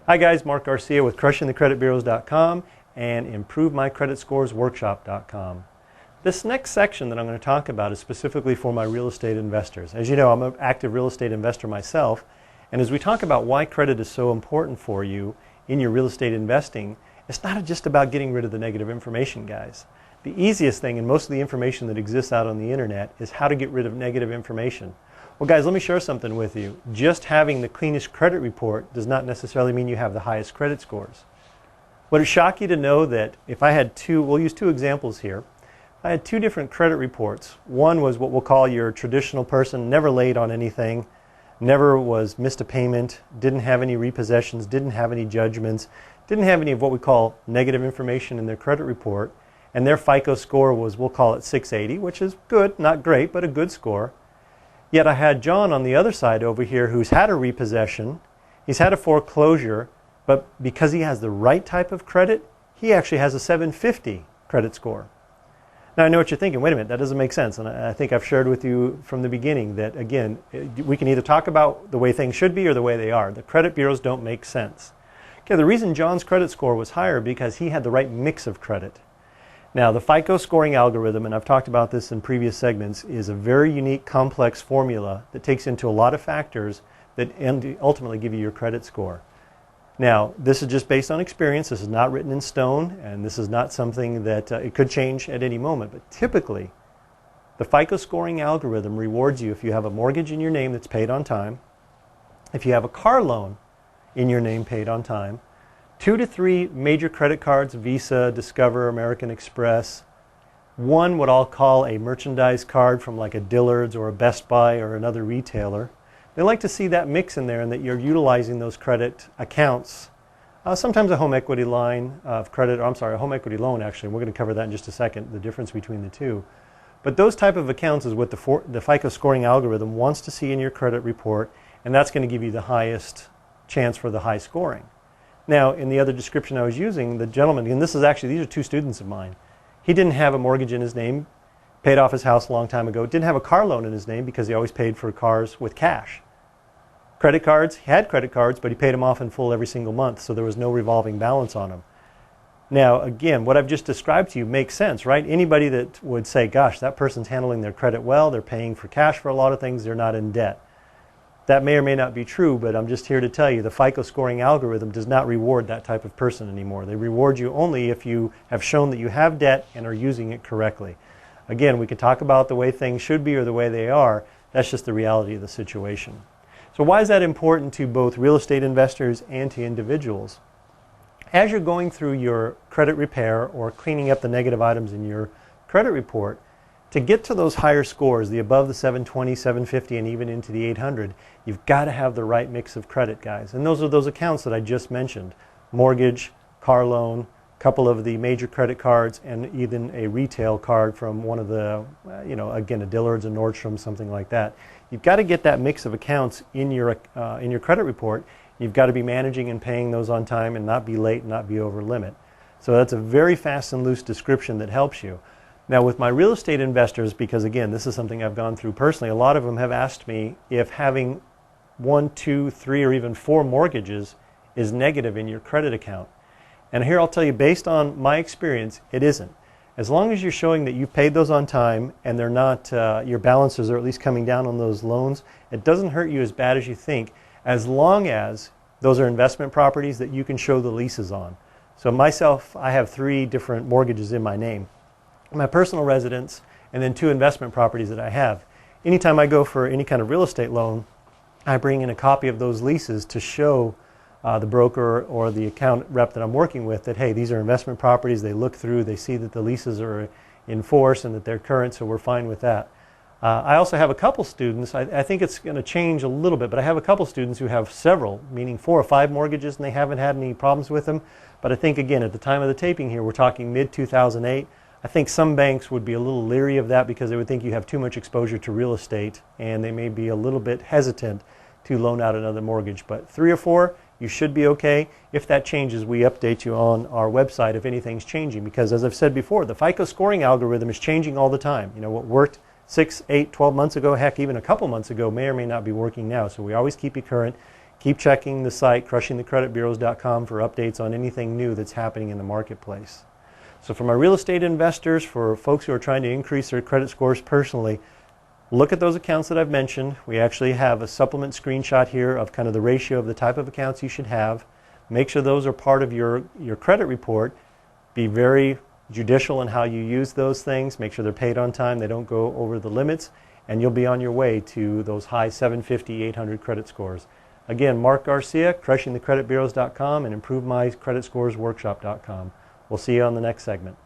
Hi guys, Mark Garcia with CrushingTheCreditBureaus.com and ImproveMyCreditScoresWorkshop.com. This next section that I'm going to talk about is specifically for my real estate investors. As you know, I'm an active real estate investor myself, and as we talk about why credit is so important for you in your real estate investing, it's not just about getting rid of the negative information, guys. The easiest thing, and most of the information that exists out on the internet, is how to get rid of negative information. Well guys, let me share something with you. Just having the cleanest credit report does not necessarily mean you have the highest credit scores. Would it shock you to know that if I had we'll use two examples here. I had two different credit reports. One was what we'll call your traditional person, never late on anything, never missed a payment, didn't have any repossessions, didn't have any judgments, didn't have any of what we call negative information in their credit report, and their FICO score was, we'll call it 680, which is good, not great, but a good score. Yet I had John on the other side over here who's had a repossession, he's had a foreclosure, but because he has the right type of credit, he actually has a 750 credit score. Now I know what you're thinking, wait a minute, that doesn't make sense. And I think I've shared with you from the beginning that, again, we can either talk about the way things should be or the way they are. The credit bureaus don't make sense. Okay, the reason John's credit score was higher because he had the right mix of credit. Now, the FICO scoring algorithm, and I've talked about this in previous segments, is a very unique, complex formula that takes into a lot of factors that ultimately give you your credit score. Now, this is just based on experience. This is not written in stone, and this is not something that it could change at any moment. But typically, the FICO scoring algorithm rewards you if you have a mortgage in your name that's paid on time, if you have a car loan in your name paid on time, 2 to 3 major credit cards, Visa, Discover, American Express, one what I'll call a merchandise card from like a Dillard's or a Best Buy or another retailer. They like to see that mix in there and that you're utilizing those credit accounts. Sometimes a home equity line of credit, or I'm sorry, a home equity loan actually. We're going to cover that in just a second, the difference between the two. But those type of accounts is what the FICO scoring algorithm wants to see in your credit report, and that's going to give you the highest chance for the high scoring. Now, in the other description I was using, the gentleman, and these are two students of mine. He didn't have a mortgage in his name, paid off his house a long time ago, didn't have a car loan in his name because he always paid for cars with cash. Credit cards, he had credit cards, but he paid them off in full every single month, so there was no revolving balance on them. Now, again, what I've just described to you makes sense, right? Anybody that would say, gosh, that person's handling their credit well, they're paying for cash for a lot of things, they're not in debt. That may or may not be true, but I'm just here to tell you the FICO scoring algorithm does not reward that type of person anymore. They reward you only if you have shown that you have debt and are using it correctly. Again, we can talk about the way things should be or the way they are. That's just the reality of the situation. So why is that important to both real estate investors and to individuals? As you're going through your credit repair or cleaning up the negative items in your credit report, to get to those higher scores, the above the 720, 750, and even into the 800, you've got to have the right mix of credit, guys. And those are those accounts that I just mentioned. Mortgage, car loan, a couple of the major credit cards, and even a retail card from one of the, again, a Dillard's, a Nordstrom, something like that. You've got to get that mix of accounts in your credit report. You've got to be managing and paying those on time and not be late and not be over limit. So that's a very fast and loose description that helps you. Now with my real estate investors, because again, this is something I've gone through personally, a lot of them have asked me if having 1, 2, 3, or even 4 mortgages is negative in your credit account. And here I'll tell you, based on my experience, it isn't. As long as you're showing that you've paid those on time and they're not, your balances are at least coming down on those loans, it doesn't hurt you as bad as you think, as long as those are investment properties that you can show the leases on. So myself, I have 3 different mortgages in my name. My personal residence, and then 2 investment properties that I have. Anytime I go for any kind of real estate loan, I bring in a copy of those leases to show the broker or the account rep that I'm working with that, hey, these are investment properties, they look through, they see that the leases are in force and that they're current, so we're fine with that. I also have a couple students, I think it's going to change a little bit, but I have a couple students who have several, meaning 4 or 5 mortgages, and they haven't had any problems with them. But I think, again, at the time of the taping here, we're talking mid-2008, I think some banks would be a little leery of that because they would think you have too much exposure to real estate and they may be a little bit hesitant to loan out another mortgage. But 3 or 4, you should be okay. If that changes, we update you on our website if anything's changing, because as I've said before, the FICO scoring algorithm is changing all the time. You know, what worked 6, 8, 12 months ago, heck, even a couple months ago, may or may not be working now. So we always keep you current. Keep checking the site, crushingthecreditbureaus.com, for updates on anything new that's happening in the marketplace. So for my real estate investors, for folks who are trying to increase their credit scores personally, look at those accounts that I've mentioned. We actually have a supplement screenshot here of kind of the ratio of the type of accounts you should have. Make sure those are part of your credit report. Be very judicial in how you use those things. Make sure they're paid on time, they don't go over the limits, and you'll be on your way to those high 750, 800 credit scores. Again, Mark Garcia, crushingthecreditbureaus.com and ImproveMyCreditScoresWorkshop.com. We'll see you on the next segment.